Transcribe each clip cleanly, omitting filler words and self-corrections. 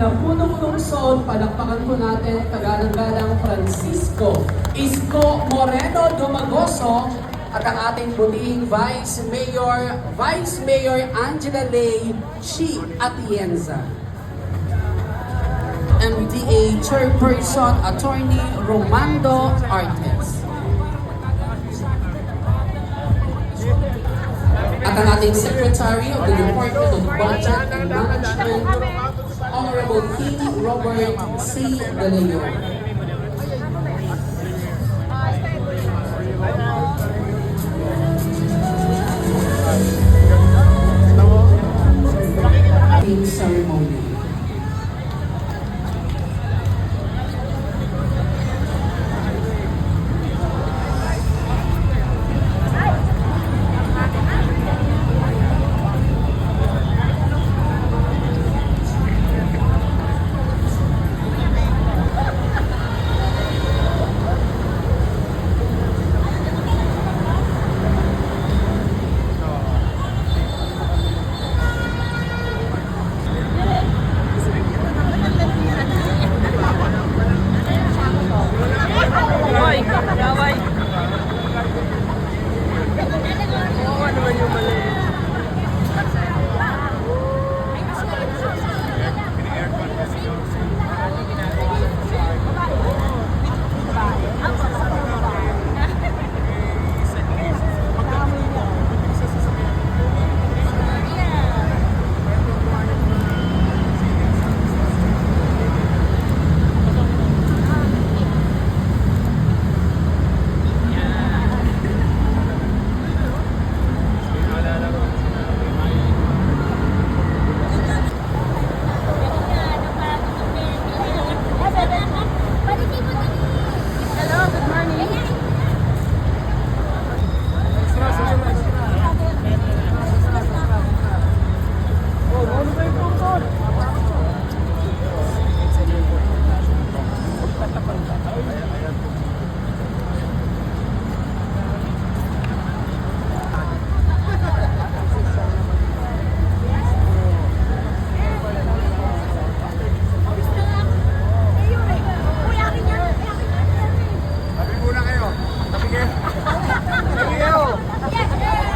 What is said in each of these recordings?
na punong lungsod, palakpakan po natin Tagalang-galang Francisco Isko Moreno Dumagoso at ang ating butihing Vice Mayor Angela Lay Chi Atienza. MDA Chairperson Attorney Romando Artes. At ang ating Secretary of the Department of Budget and Management, Honorable King Robert C. De Leon. Ceremony.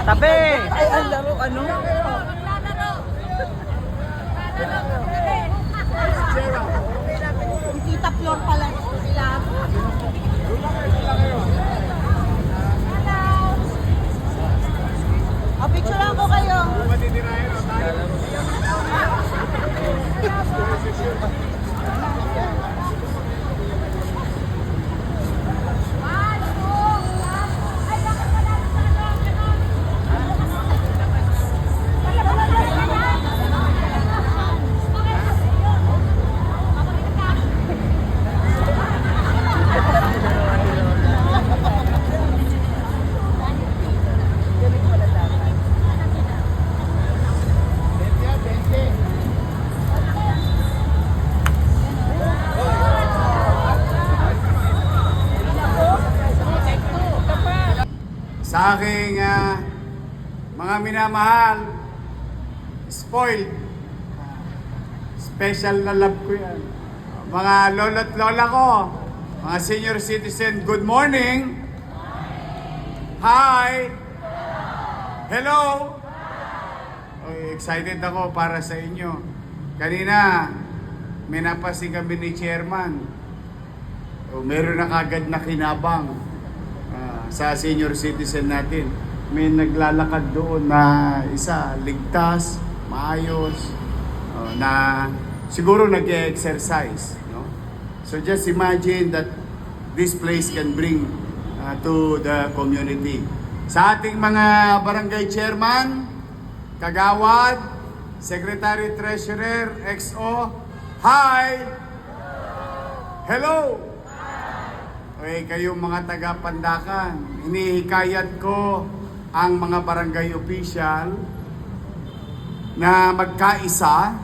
Tabi! Ay, ang laro, ano? Tita Flor pala sila. O, picture lang ko kayo. Sa aking mga minamahal, spoiled, special na love ko yan. Mga lolo't lola ko, mga senior citizen, good morning! Hi! Hello! Okay, excited ako para sa inyo. Kanina, may napasin kami ni chairman. Meron na kagad na kinabang sa senior citizen natin. May naglalakad doon na isa, ligtas, maayos, na siguro nag-exercise. No? So just imagine that this place can bring to the community. Sa ating mga barangay chairman, kagawad, secretary treasurer, XO, hi! Hello! Okay, kayong mga taga-Pandakan, hinihikayat ko ang mga barangay official na magkaisa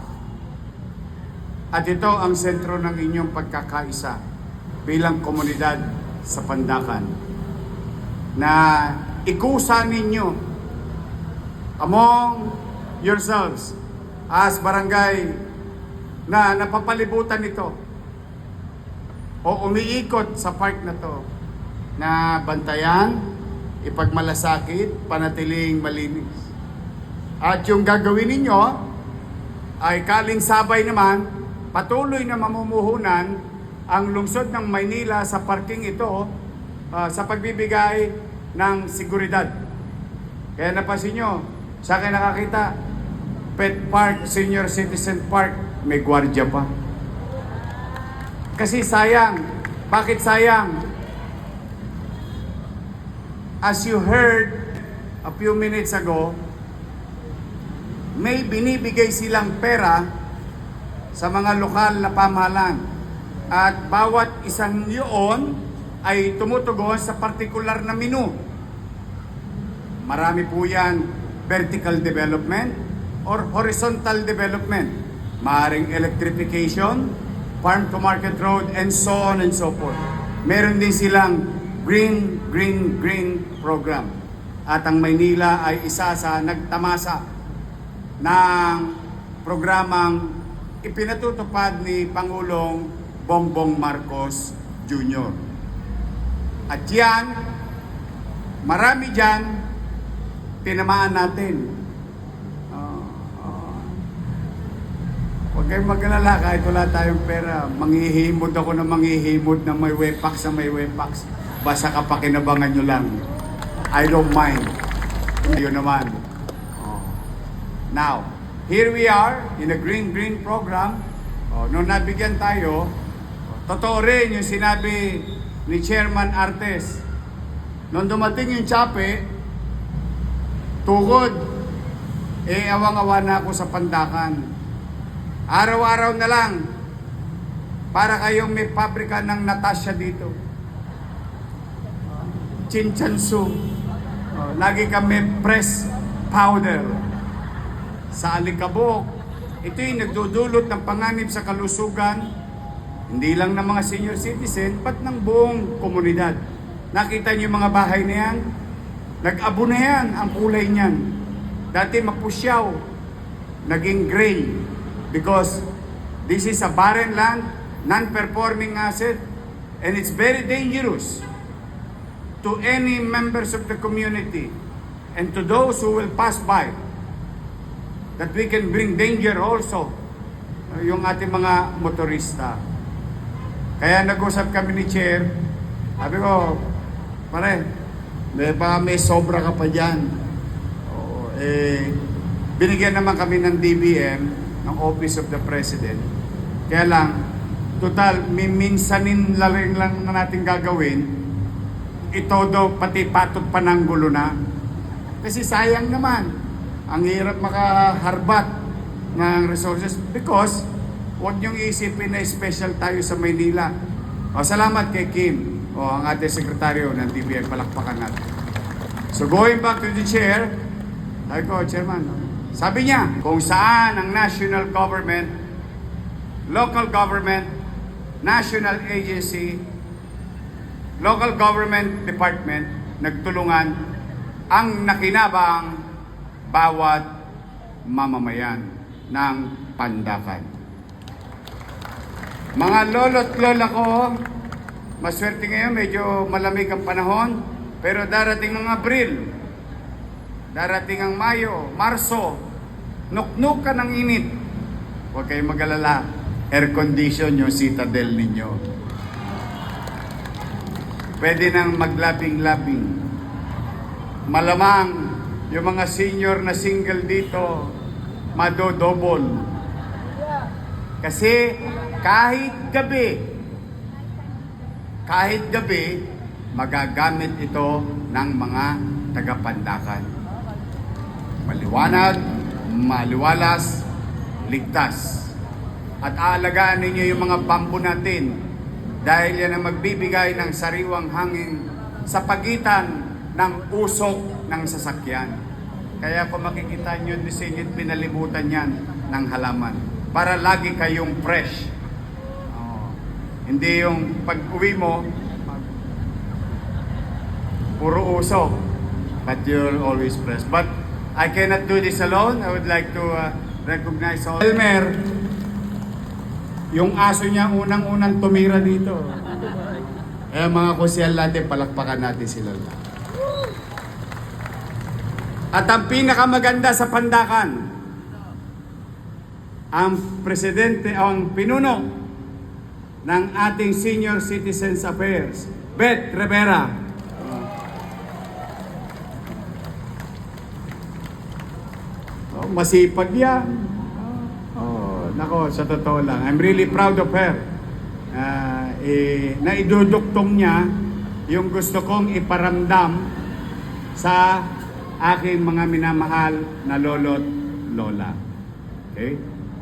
at ito ang sentro ng inyong pagkakaisa bilang komunidad sa Pandakan na ikusa ninyo among yourselves as barangay na napapalibutan nito o umiikot sa park na to na bantayan, ipagmalasakit, panatiling malinis. At yung gagawin ninyo ay kaling sabay naman, patuloy na mamumuhunan ang lungsod ng Maynila sa parking ito sa pagbibigay ng seguridad. Kaya napansin nyo, sa akin nakakita, Pet Park, Senior Citizen Park, may gwardiya pa. Kasi sayang. Bakit sayang? As you heard a few minutes ago, may binibigay silang pera sa mga lokal na pamahalaan. At bawat isang yun ay tumutugon sa partikular na menu. Marami po yan, vertical development or horizontal development. Maaring electrification, farm to market road, and so on and so forth. Meron din silang green program. At ang Maynila ay isa sa nagtamasa ng programang ipinatutupad ni Pangulong Bongbong Marcos Jr. At yan, marami dyan, tinamaan natin. Huwag kayong mag-alala kahit wala tayong pera. Manghihimod ako na manghihimod na may wepax sa may wepax. Basta kapakinabangan nyo lang. I don't mind. Yun naman. Now, here we are in a green program. Nung nabigyan tayo, totoo rin yung sinabi ni Chairman Artes. Nung dumating yung tsape, tukod, awang-awa na ako sa Pandakan. Araw-araw na lang, para kayong may pabrika ng Natasha dito. Chinchansu. Lagi kami press powder. Sa Alikabok, ito yung nagdudulot ng panganib sa kalusugan, hindi lang ng mga senior citizen, but ng buong komunidad. Nakita niyo yung mga bahay na yan? Nag-abo na yan ang kulay niyan. Dati mapusyaw, naging gray. Because this is a barren land, non-performing asset, and it's very dangerous to any members of the community and to those who will pass by. That we can bring danger also yung ating mga motorista. Kaya nag-usap kami ni Chair, sabi ko, pare, baka may sobra ka pa dyan. Binigyan naman kami ng DBM, ng Office of the President. Kaya lang, total, miminsanin lang na natin gagawin, ito daw pati patot pananggulo na. Kasi sayang naman, ang hirap makaharbat ng resources because huwag niyong isipin na special tayo sa Maynila. Salamat kay Kim, ang ating sekretaryo ng DBM, palakpakan natin. So going back to the chair, sabi ko, Chairman, sabi niya, kung saan ang national government, local government, national agency, local government department, nagtulungan ang nakinabang bawat mamamayan ng Pandakan. Mga lolo't lola ko, maswerte ngayon, medyo malamig ang panahon, pero darating mga Abril, darating ang Mayo, Marso, nuknukan ng init. Huwag kayong mag-alala, air condition yung citadel ninyo. Pwede nang maglabing-labing. Malamang yung mga senior na single dito, madodobol. Kasi kahit gabi, magagamit ito ng mga taga-Pandakan. Maliwanag, maliwalas, ligtas. At aalagaan ninyo yung mga bambu natin dahil yan ang magbibigay ng sariwang hangin sa pagitan ng usok ng sasakyan. Kaya kung makikita nyo, disingit pinalibutan yan ng halaman para lagi kayong fresh. Hindi yung pag-uwi mo, puro usok, but you're always fresh. But I cannot do this alone. I would like to recognize all. Elmer, Yung aso niya unang-unang tumira dito. Kaya mga kusyal natin, palakpakan natin sila. At ang pinakamaganda sa Pandakan, ang presidente, ang pinuno ng ating Senior Citizens Affairs, Beth Rivera. Oh, masipag yan. Nako, sa totoo lang, I'm really proud of her. Naiduduktong niya yung gusto kong iparamdam sa aking mga minamahal na lolo't lola. Okay?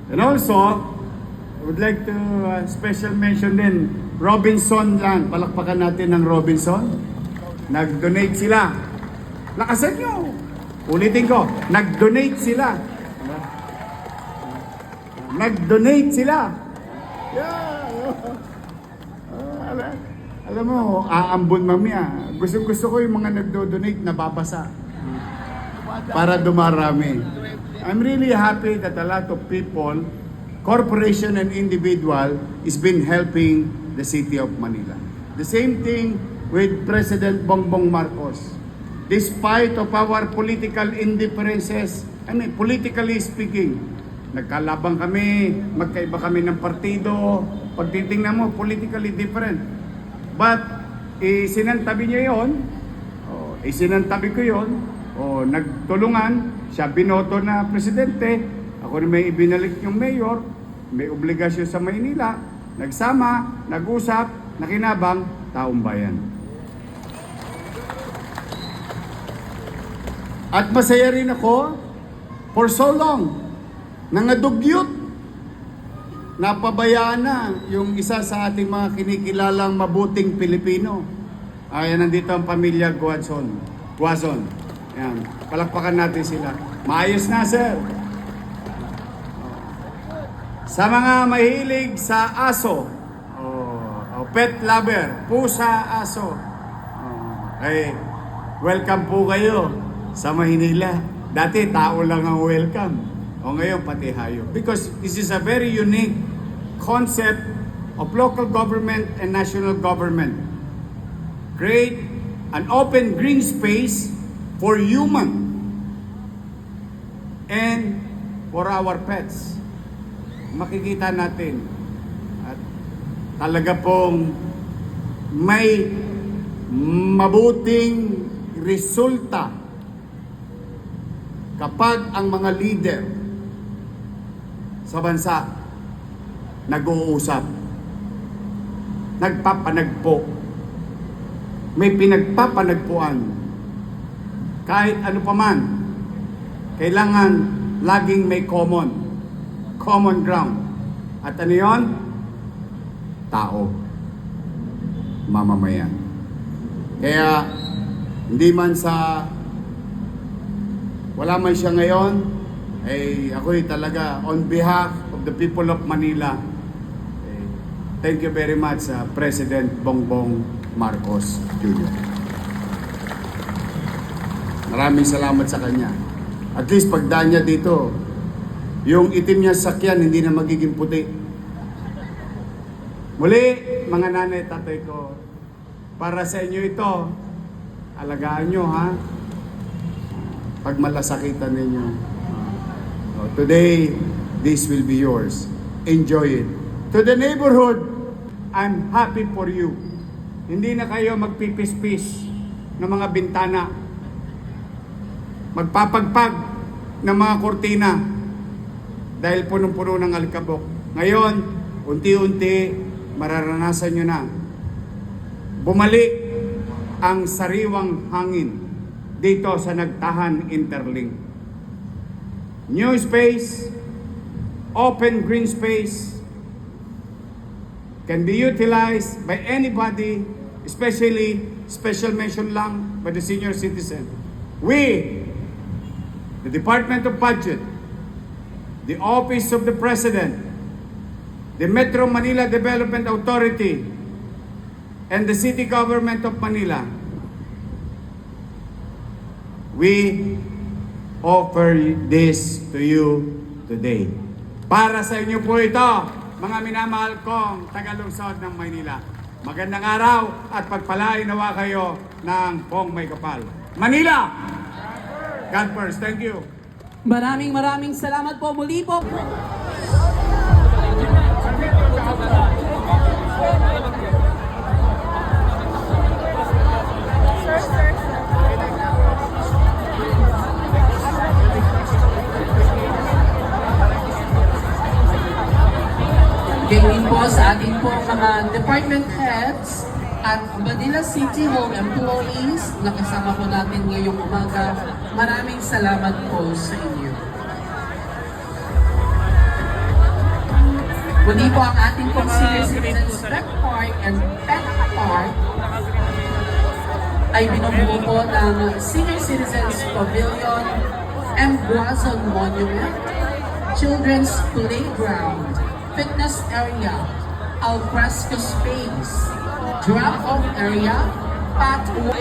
And also, I would like to special mention din, Robinson lang. Palakpakan natin ng Robinson. Nag-donate sila. Lakasan nyo! Ulitin ko, nag-donate sila. Nag-donate sila. Yeah. Alam mo, aambon mamaya. Gusto ko yung mga nagdo-donate na babasa. Para dumarami. I'm really happy that a lot of people, corporation and individual, is been helping the city of Manila. The same thing with President Bongbong Marcos. Despite of our political indifferences, politically speaking, nagkalabang kami, magkaiba kami ng partido, pag titingnan mo, politically different. But, isinantabi niya yon, isinantabi ko yon, nagtulungan, siya binoto na presidente, ako na may ibinalik yung mayor, may obligasyon sa Maynila, nagsama, nag-usap, nakinabang, taong bayan. At masaya rin ako, for so long, nangadugyot, napabayaan na yung isa sa ating mga kinikilalang mabuting Pilipino. Ayan, nandito ang pamilya Guazon. Ayan, palakpakan natin sila. Maayos na, sir. Sa mga mahilig sa aso, pet lover, pusa, aso, welcome po kayo sa Maynila. Dati, tao lang ang welcome. O ngayon, pati hayop. Because this is a very unique concept of local government and national government. Create an open green space for human and for our pets. Makikita natin at talaga pong may mabuting resulta kapag ang mga leader sa bansa nag-uusap, nagpapanagpo, may pinagpapanagpuan. Kahit ano pa man, kailangan laging may common ground. At ano yun? Tao. Mamamayan. Kaya, hindi man sa wala man siya ngayon, ako'y talaga on behalf of the people of Manila, thank you very much sa President Bongbong Marcos Jr. Maraming salamat sa kanya. At least pagdaan niya dito, yung itim niya sakyan hindi na magiging puti. Muli, mga nanay, tatay ko, para sa inyo ito, alagaan nyo ha. Pag malasakitan ninyo. Today, this will be yours. Enjoy it. To the neighborhood, I'm happy for you. Hindi na kayo magpipis-pis ng mga bintana. Magpapagpag ng mga kortina dahil punong-puno ng alikabok. Ngayon, unti-unti, mararanasan nyo na. Bumalik ang sariwang hangin dito sa Nagtahan Interlink. New space, open green space, can be utilized by anybody, especially special mention lang by the senior citizen. We, the Department of Budget, the Office of the President, the Metro Manila Development Authority, and the City Government of Manila, we offer this to you today. Para sa inyo po ito, mga minamahal kong tagalungsod ng Maynila. Magandang araw at pagpalain nawa kayo ng Pong May Kapal. Manila! God first. Thank you. Maraming salamat po muli po. Ganyan po sa ating po mga department heads at Manila City Hall employees na kasama po natin ngayong umaga. Maraming salamat po sa inyo. Muli po ang ating pong Senior Citizens Rec Park and Pet Park ay binubuo po ng Senior Citizens Pavilion, M. Guazon Monument, Children's Playground, Fitness Area, Alfresco Space, Drop-Off Area, Pathway.